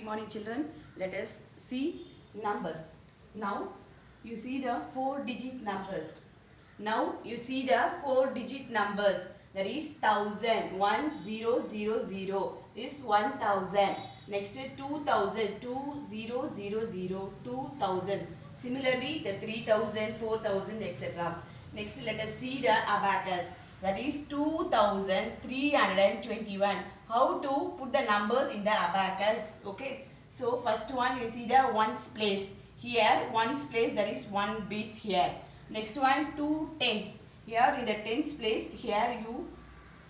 Good morning children. Let us see numbers. Now you see the 4-digit numbers. Now you see the 4-digit numbers. That is 1000. 1000 is 1000. Next 2000. 2000. 2000. Similarly the 3000, 4000 etc. Next let us see the abacus. That is 2321. How to put the numbers in the abacus? Okay. So first one you see the ones place. Here ones place, that is 1 beats here. Next one 2 tens. Here in the tens place, here you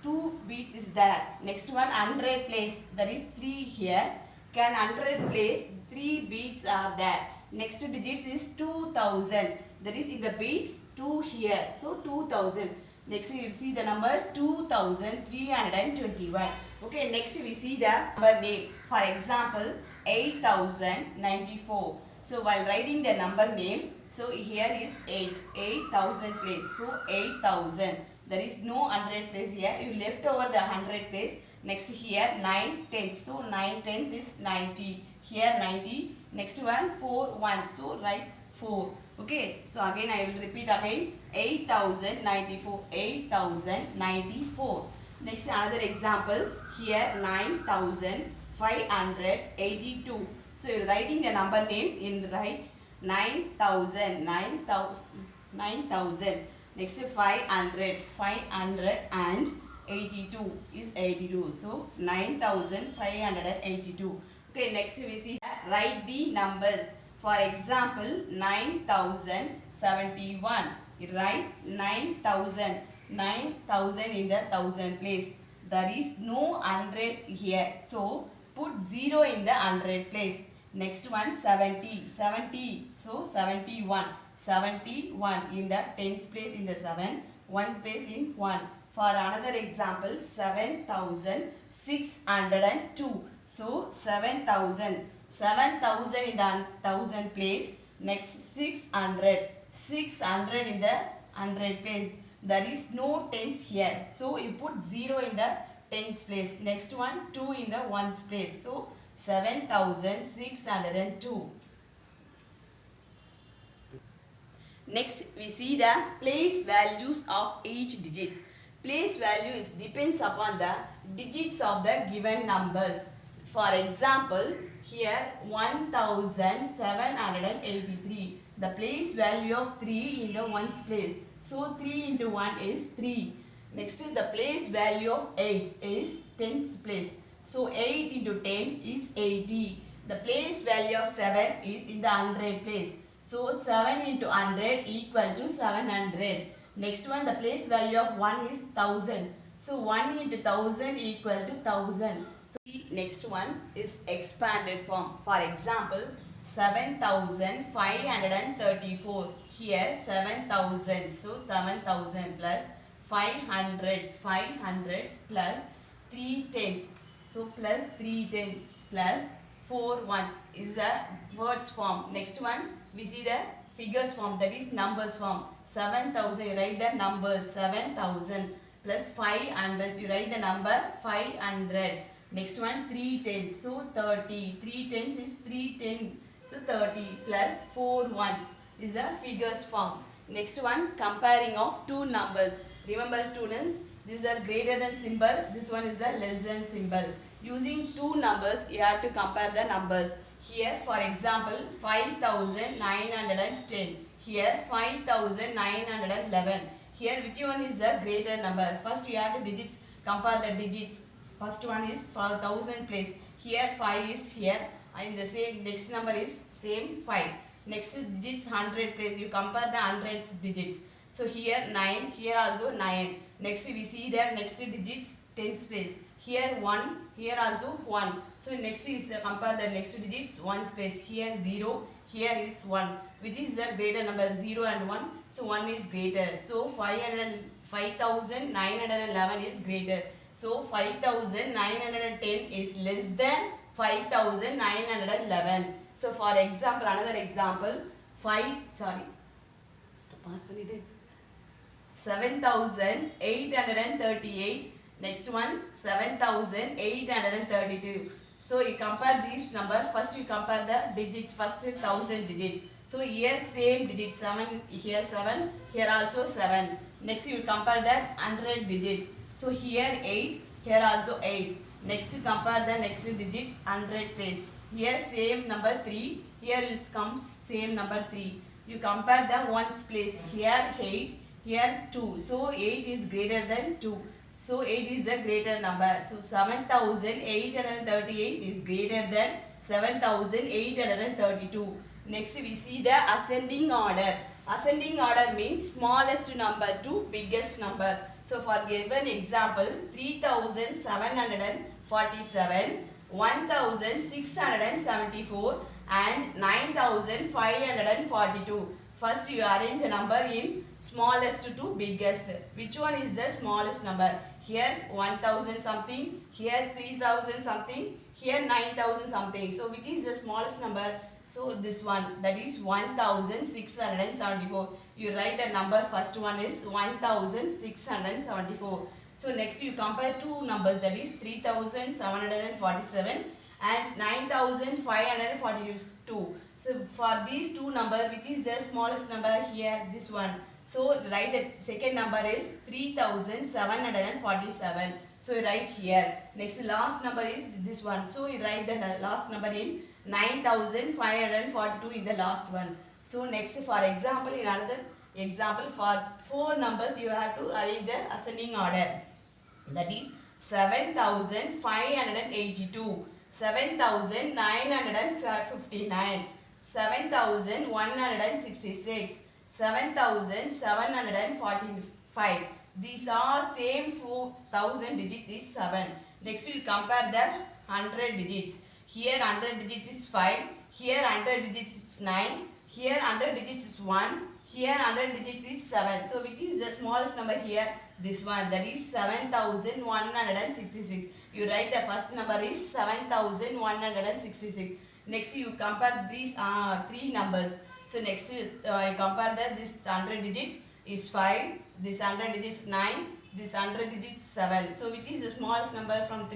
2 beats is there. Next one 100 place, that is 3 here. Can 100 place 3 beats are there. Next digits is 2000. That is in the beats 2 here. So 2000. Next you see the number 2321. Okay, next we see the number name. For example, 8094. So while writing the number name, so here is 8000 place. So 8000. There is no 100 place here. You left over the 100 place. Next here 9 tens. So 9 tens is 90. Here 90. Next one 4 ones. So write 4. Okay, so again I will repeat again 8094. 8094. Next another example, here 9582. So you are writing the number name in right 9000. 9000. Next 500. 582 is 82. So 9582. Okay, next we see write the numbers. For example, 9071. You write 9000. 9000 in the 1000 place. There is no 100 here. So put 0 in the 100 place. Next one 70. 70. So 71. 71 in the tens place in the 7. 1 place in 1. For another example, 7602. So 7000. 7000 in the 1000 place. Next 600. 600 in the 100 place. There is no tens here. So you put 0 in the tens place. Next one 2 in the ones place. So 7602. Next we see the place values of each digits. Place value is depends upon the digits of the given numbers. For example, here 1783. The place value of 3 in the ones place. So 3 into 1 is 3. Next the place value of 8 is tens place. So 8 into 10 is 80. The place value of 7 is in the 100 place. So 7 into 100 equal to 700. Next one the place value of 1 is 1000. So 1 into 1000 equal to 1000. So the next one is expanded form. For example, 7534. Here 7000. So 7000 plus 500s plus 3 tens. So plus 3 tens plus 4 ones is a words form. Next one we see the figures form, that is numbers form. 7000 you write the numbers 7000 plus 500 you write the number 500. Next one 3 tens. So 30. 3 tens is 310. So 30 plus 4 ones is a figures form. Next one comparing of two numbers. Remember students, these are greater than symbol. This one is the less than symbol. Using two numbers you have to compare the numbers. Here for example 5910. Here 5911. Here which one is the greater number? First you have to digits, compare the digits. First one is for 1000 place. Here 5 is here. And the same next number is same 5. Next digits 100 place. You compare the hundreds digits. So here 9. Here also 9. Next we see the next digits tens place. Here 1. Here also 1. So next is compare the next digits 1 space. Here 0. Here is 1. Which is the greater number? 0 and 1. So 1 is greater. So 5911 is greater. So 5910 is less than 5911. So for example, another example, 7838. Next one 7832. So you compare these number. First you compare the digits. First 1000 digit. So here same digit 7. Here 7. Here also 7. Next you compare that 100 digits. So here 8. Here also 8. Next compare the next digits 100 place. Here same number 3. Here is comes same number 3. You compare the ones place. Here 8. Here 2. So 8 is greater than 2. So 8 is the greater number. So 7838 is greater than 7832. Next we see the ascending order. Ascending order means smallest number to biggest number. So for given example 3747, 1674 and 9542. First you arrange a number in smallest to biggest. Which one is the smallest number? Here 1000 something, here 3000 something, here 9000 something. So which is the smallest number? So this one, that is 1674. You write the number, first one is 1674. So next you compare two numbers, that is 3747 and 9542. So for these two numbers, which is the smallest number? Here this one. So write the second number is 3747. So you write here. Next last number is this one. So you write the last number in 9542 in the last one. So next for example, in another example for four numbers you have to arrange the ascending order. That is 7582, 7959, 7166, 7745. These are same 4000 digits is 7. Next you compare the 100 digits. Here 100 digits is 5. Here 100 digits is 9. Here 100 digits is 1. Here 100 digits is 7. So which is the smallest number here? This one, that is 7166. You write the first number is 7166. Next you compare these three numbers. So next you compare that this 100 digits is 5. This 100 digits is 9. This 100 digits 7. So which is the smallest number from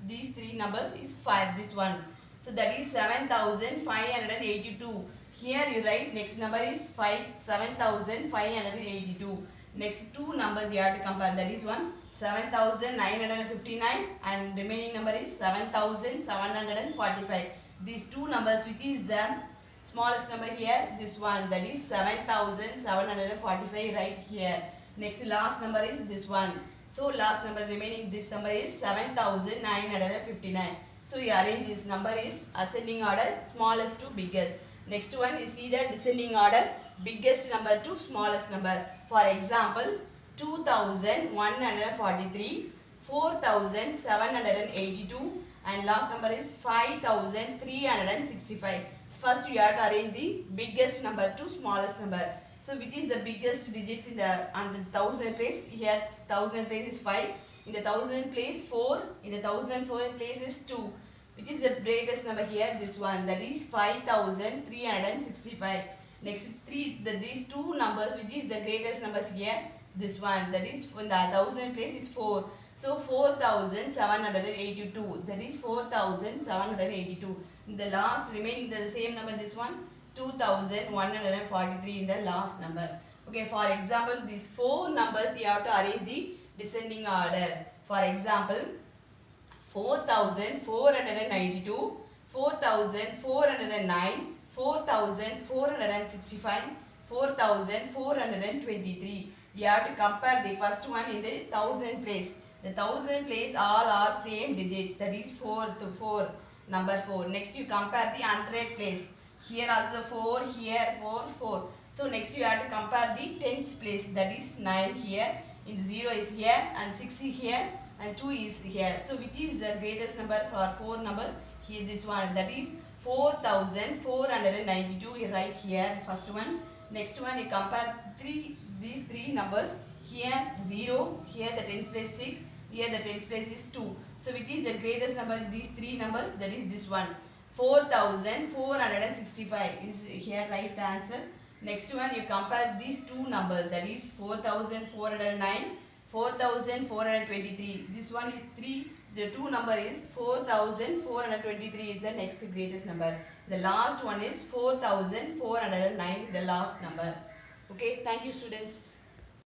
these three numbers is 5. This one. So that is 7582. Here you write next number is 7582. Next two numbers you have to compare. That is one 7959 and remaining number is 7745. These two numbers, which is the smallest number here? This one, that is 7745 right here. Next last number is this one. So last number remaining this number is 7959. So you arrange this number is ascending order, smallest to biggest. Next one is see the descending order, biggest number to smallest number. For example 2143, 4782 and last number is 5365. First you have to arrange the biggest number to smallest number. So which is the biggest digits in the under 1000 place? Here 1000 place is 5. In the 1000 place 4. In the 1004 place is 2. Which is the greatest number here? This one, that is 5365. Next these two numbers, which is the greatest numbers here? This one, that is in the 1000 place is 4. So 4782. That is 4782. The last remaining the same number, this one 2143 in the last number. Okay, for example these four numbers you have to arrange the descending order. For example 4492, 4409, 4465, 4423. You have to compare the first one in the 1000 place. The 1000 place all are same digits, that is 4 to 4, number 4. Next you compare the 100 place. Here also 4, here 4, 4. So next you have to compare the tens place, that is 9 here, in 0 is here and 6 is here and 2 is here. So which is the greatest number for 4 numbers? Here this one, that is 4492. You write here first one. Next one you compare these three numbers. Here 0, here the tens place 6, here the tens place is 2. So which is the greatest number in these three numbers? That is this one. 4465 is here right answer. Next one you compare these two numbers, that is 4409, 4423. This one is 3 The two number is 4423 is the next greatest number. The last one is 4409, the last number. Okay, thank you students.